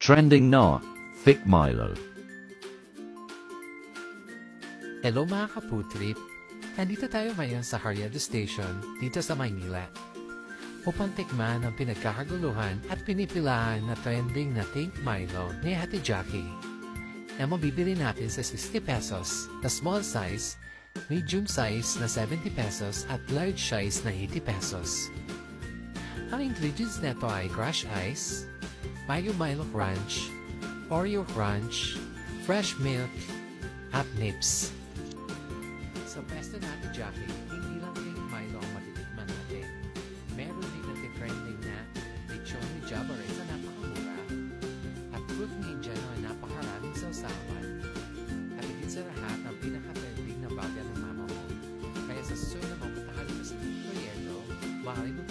Trending na, Thick Milo. Hello mga kaputrip! Nandito tayo ngayon sa Haryado Station dito sa Maynila upang tikman ang pinagkakaguluhan at pinipilahan na trending na Thick Milo ni Ate Jackie na mabibili natin sa 60 pesos na small size, medium size na 70 pesos at large size na 80 pesos. Ang ingredients nito ay crushed ice, Mayo Milo Crunch, Oreo Crunch, fresh milk, at nips. Sa pwesto natin, Jackie, hindi lang Thick Milo ang matitikman natin. Meron din nati-trending na lechon ni Jabba rin na napakamura at fruit ninja na napakaraming sausawan at higit sa lahat ang pinaka-trending na bagay ng mama mo. Kaya sa susunod na mapunta ka dito sa Proyecto, maaari mo